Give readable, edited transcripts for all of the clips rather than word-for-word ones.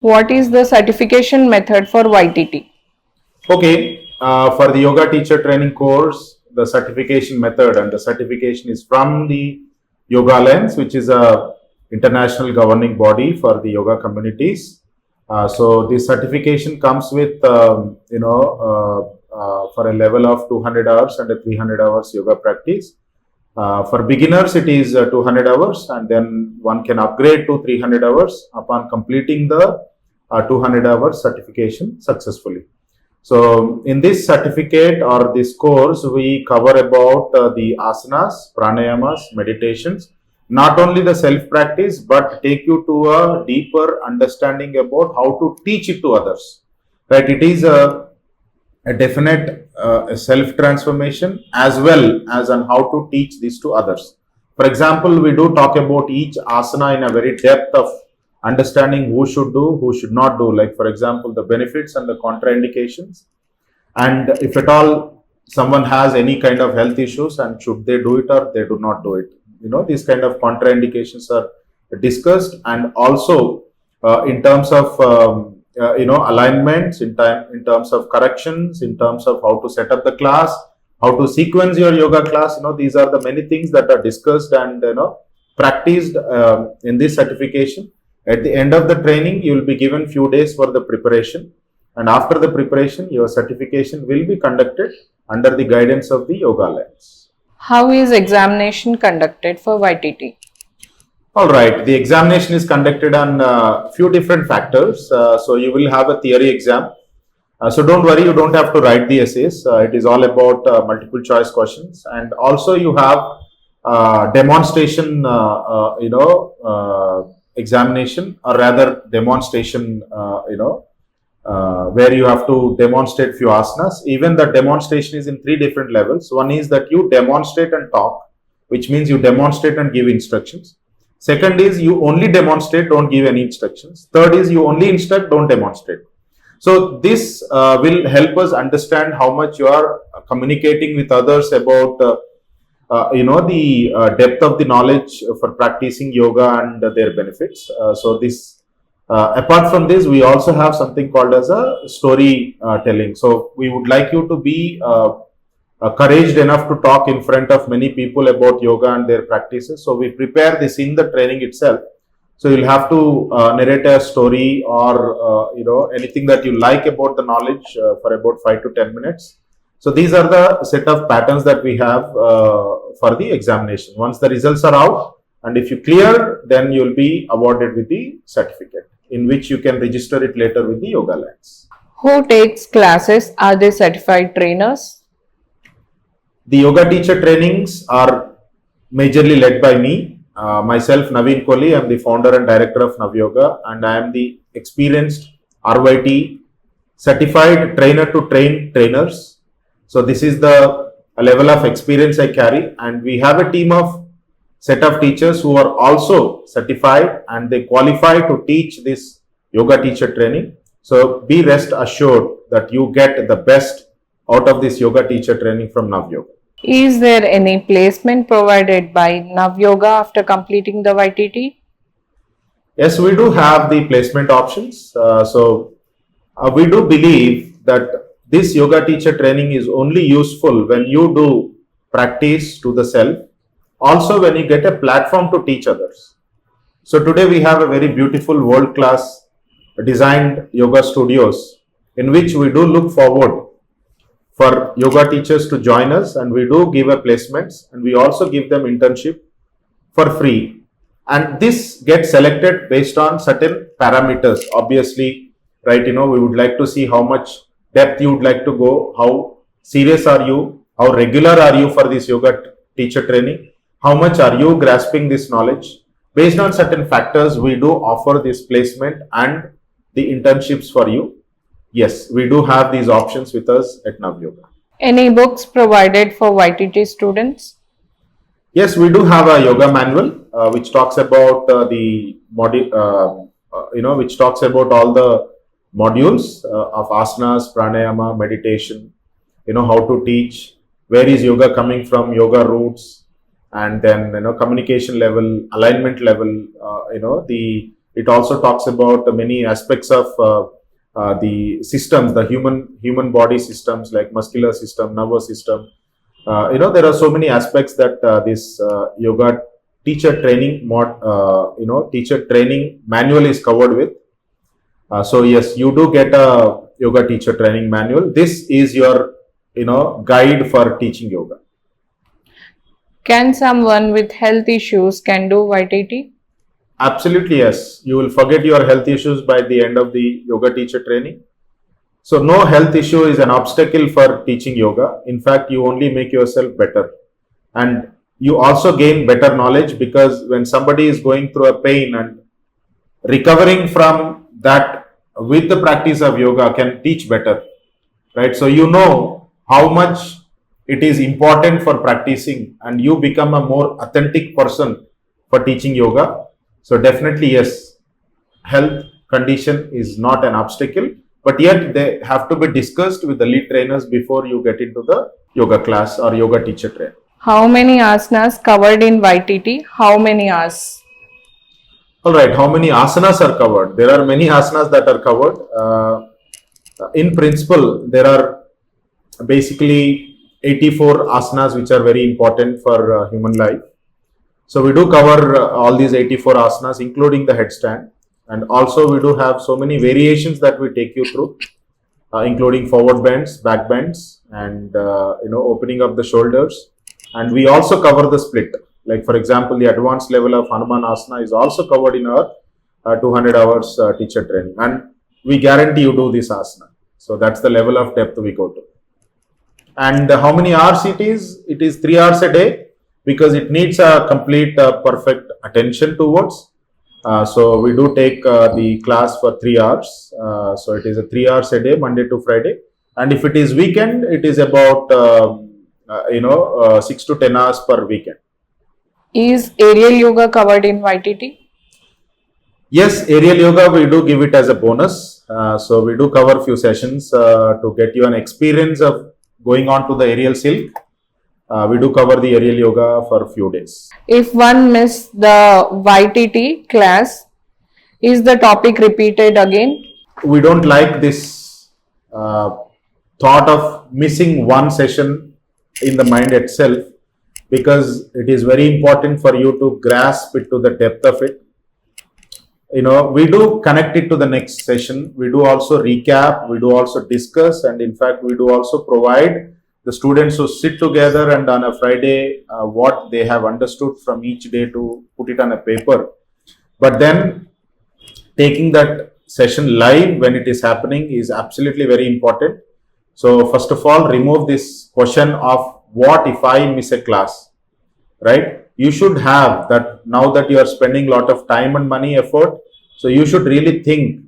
What is the certification method for YTT? Okay, for the yoga teacher training course, the certification method and the certification is from the Yoga Alliance, which is a international governing body for the yoga communities. So this certification comes with for a level of 200 hours and a 300 hours yoga practice. For beginners, it is 200 hours, and then one can upgrade to 300 hours upon completing the 200 hours certification successfully. So in this certificate or this course, we cover about the asanas, pranayamas, meditations, not only the self practice, but take you to a deeper understanding about how to teach it to others. Right? It is a definite self transformation as well as on how to teach this to others. For example, we do talk about each asana in a very depth of understanding who should do, who should not do. Like, for example, the benefits and the contraindications. And if at all someone has any kind of health issues, and should they do it or they do not do it. These kind of contraindications are discussed, and also in terms of alignments, in terms of corrections, in terms of how to set up the class, how to sequence your yoga class. These are the many things that are discussed and practiced in this certification. At the end of the training, you will be given few days for the preparation, and after the preparation, your certification will be conducted under the guidance of the Yoga Alliance. How is examination conducted for YTT? All right, the examination is conducted on few different factors. So you will have a theory exam. So don't worry, you don't have to write the essays. It is all about multiple choice questions, and also you have demonstration, examination, or rather demonstration, where you have to demonstrate few asanas. Even the demonstration is in three different levels. One is that you demonstrate and talk, which means you demonstrate and give instructions. Second is you only demonstrate, don't give any instructions. Third is you only instruct, don't demonstrate. So this will help us understand how much you are communicating with others about the depth of the knowledge for practicing yoga and their benefits. So this apart from this, we also have something called as a story telling. So we would like you to be couraged enough to talk in front of many people about yoga and their practices. So we prepare this in the training itself. So you'll have to narrate a story or anything that you like about the knowledge for about 5 to 10 minutes. So these are the set of patterns that we have for the examination. Once the results are out, and if you clear, then you'll be awarded with the certificate, in which you can register it later with the Yoga Alliance. Who takes classes? Are they certified trainers? The yoga teacher trainings are majorly led by me, myself, Naveen Guruji. I am the founder and director of Navyoga, and I am the experienced RYT certified trainer to train trainers. So this is the level of experience I carry, and we have a team of set of teachers who are also certified and they qualify to teach this yoga teacher training. So be rest assured that you get the best out of this yoga teacher training from Navyoga. Is there any placement provided by Navyoga after completing the YTT? Yes, we do have the placement options. We do believe that this yoga teacher training is only useful when you do practice to the self, also when you get a platform to teach others. So today we have a very beautiful world-class designed yoga studios in which we do look forward for yoga teachers to join us, and we do give a placements, and we also give them internship for free. And this gets selected based on certain parameters. Obviously, right, we would like to see how much depth you would like to go, how serious are you, how regular are you for this yoga teacher training, how much are you grasping this knowledge. Based on certain factors, we do offer this placement and the internships for you. Yes, we do have these options with us at Navyoga. Any books provided for YTT students? Yes, we do have a yoga manual which talks about which talks about all the modules of asanas, pranayama, meditation, how to teach, where is yoga coming from, yoga roots, and then communication level, alignment level. It also talks about many aspects of the systems, the human body systems like muscular system, nervous system. There are so many aspects that this yoga teacher training teacher training manual is covered with. So yes, you do get a yoga teacher training manual. This is your guide for teaching yoga. Can someone with health issues can do YTT? Absolutely yes. You will forget your health issues by the end of the yoga teacher training. So no health issue is an obstacle for teaching yoga. In fact, you only make yourself better. And you also gain better knowledge, because when somebody is going through a pain and recovering from that with the practice of yoga can teach better, right? So you know how much it is important for practicing, and you become a more authentic person for teaching yoga. So definitely yes, health condition is not an obstacle, but yet they have to be discussed with the lead trainers before you get into the yoga class or yoga teacher train. How many asanas covered in YTT? How many hours? All right, how many asanas are covered? There are many asanas that are covered. In principle, there are basically 84 asanas which are very important for human life. So we do cover all these 84 asanas, including the headstand. And also we do have so many variations that we take you through, including forward bends, back bends, and opening up the shoulders. And we also cover the split. Like for example, the advanced level of Hanuman Asana is also covered in our 200 hours teacher training. And we guarantee you do this asana. So that's the level of depth we go to. And how many hours it is? It is 3 hours a day, because it needs a complete perfect attention towards. So we do take the class for 3 hours. So it is a 3 hours a day, Monday to Friday. And if it is weekend, it is about 6 to 10 hours per weekend. Is aerial yoga covered in YTT? Yes, aerial yoga we do give it as a bonus. So we do cover few sessions to get you an experience of going on to the aerial silk. We do cover the aerial yoga for a few days. If one missed the YTT class, is the topic repeated again? We don't like this thought of missing one session in the mind itself, because it is very important for you to grasp it to the depth of it. We do connect it to the next session. We do also recap, we do also discuss, and in fact we do also provide the students who sit together and on a Friday what they have understood from each day to put it on a paper. But then taking that session live when it is happening is absolutely very important. So first of all, remove this question of what if I miss a class, right? You should have that. Now that you are spending a lot of time and money, effort, so you should really think,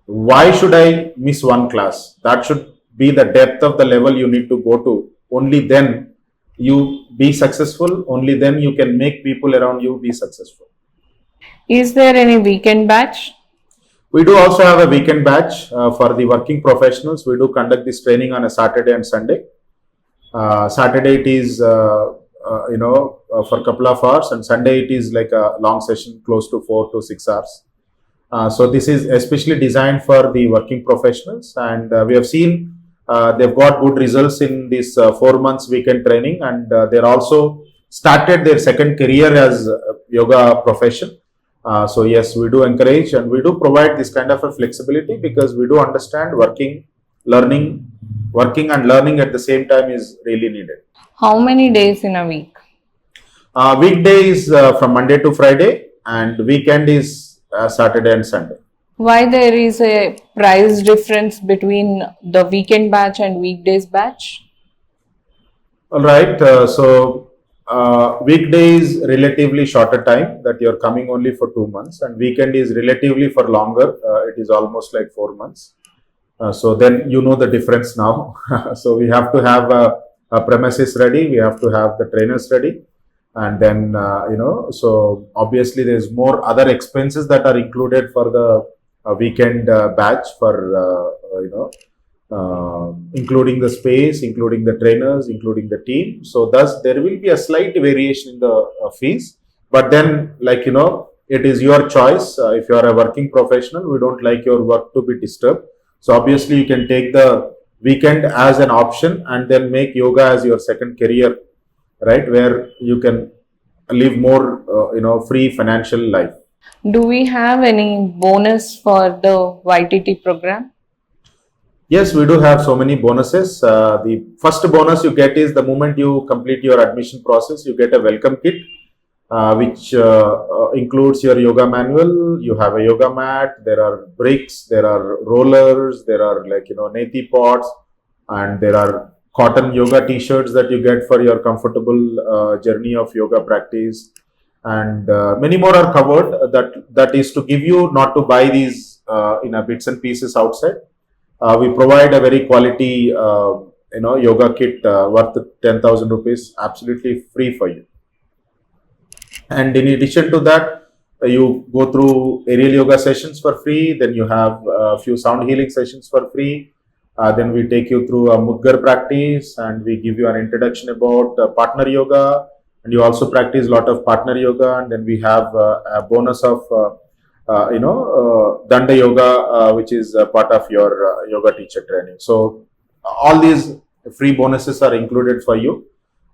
why should I miss one class? That should be the depth of the level you need to go to. Only then you be successful. Only then you can make people around you be successful. Is there any weekend batch? We do also have a weekend batch for the working professionals. We do conduct this training on a Saturday and Sunday. Saturday it is for a couple of hours, and Sunday it is like a long session close to 4 to 6 hours. So this is especially designed for the working professionals, and we have seen they've got good results in this 4 months weekend training, and they're also started their second career as a yoga profession. So yes, we do encourage and we do provide this kind of a flexibility, because we do understand working and learning at the same time is really needed. How many days in a week? Weekday is from Monday to Friday, and weekend is Saturday and Sunday. Why there is a price difference between the weekend batch and weekdays batch? All right. Weekday is relatively shorter time, that you're coming only for 2 months, and weekend is relatively for longer. It is almost like 4 months. So then you know the difference now. So we have to have a premises ready. We have to have the trainers ready. And then, so obviously there's more other expenses that are included for the weekend batch for, including the space, including the trainers, including the team. So thus there will be a slight variation in the fees. But then, it is your choice. If you are a working professional, we don't like your work to be disturbed. So obviously you can take the weekend as an option and then make yoga as your second career, right? Where you can live more, free financial life. Do we have any bonus for the YTT program? Yes, we do have so many bonuses. The first bonus you get is the moment you complete your admission process, you get a welcome kit, which includes your yoga manual. You have a yoga mat. There are bricks. There are rollers. There are neti pots, and there are cotton yoga T-shirts that you get for your comfortable journey of yoga practice, and many more are covered. That is to give you, not to buy these in a bits and pieces outside. We provide a very quality, yoga kit worth 10,000 rupees, absolutely free for you. And in addition to that, you go through aerial yoga sessions for free. Then you have a few sound healing sessions for free. Then we take you through a Mudgar practice, and we give you an introduction about partner yoga. And you also practice a lot of partner yoga. And then we have a bonus of Danda yoga, which is part of your yoga teacher training. So all these free bonuses are included for you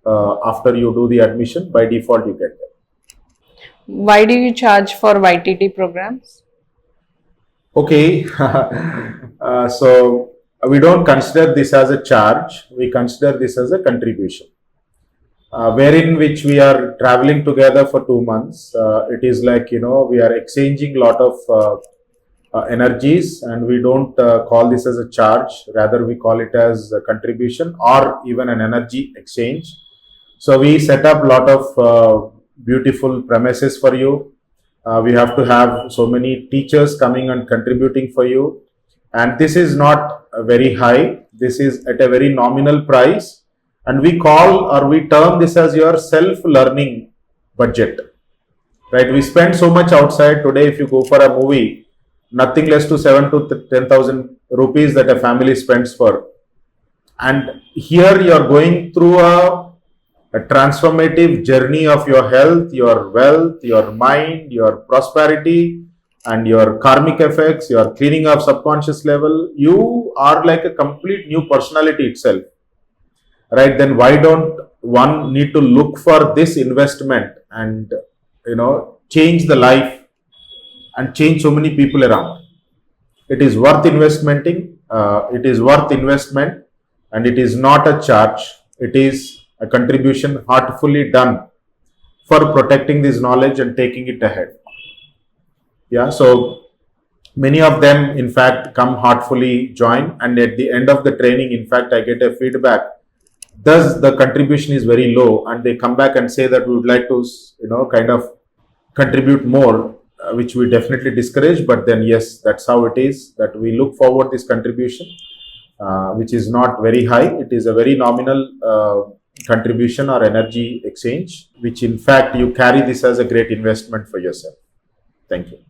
after you do the admission. By default, you get them. Why do you charge for YTT programs? Okay, so we don't consider this as a charge. We consider this as a contribution. Wherein which we are traveling together for 2 months. It is like, we are exchanging a lot of energies, and we don't call this as a charge. Rather, we call it as a contribution or even an energy exchange. So we set up a lot of beautiful premises for you. We have to have so many teachers coming and contributing for you. And this is not very high. This is at a very nominal price. And we term this as your self-learning budget, right? We spend so much outside today. If you go for a movie, nothing less to 7 to 10,000 rupees that a family spends for. And here you are going through a transformative journey of your health, your wealth, your mind, your prosperity, and your karmic effects, your cleaning of subconscious level. You are like a complete new personality itself. Right, then why don't one need to look for this investment and change the life and change so many people around? It is worth investmenting. It is worth investment, and it is not a charge. It is a contribution heartfully done for protecting this knowledge and taking it ahead. Yeah, so many of them, in fact, come heartfully join, and at the end of the training, in fact, I get a feedback. Thus, the contribution is very low, and they come back and say that we would like to, kind of contribute more, which we definitely discourage. But then, yes, that's how it is, that we look forward this contribution, which is not very high. It is a very nominal contribution or energy exchange, which in fact you carry this as a great investment for yourself. Thank you.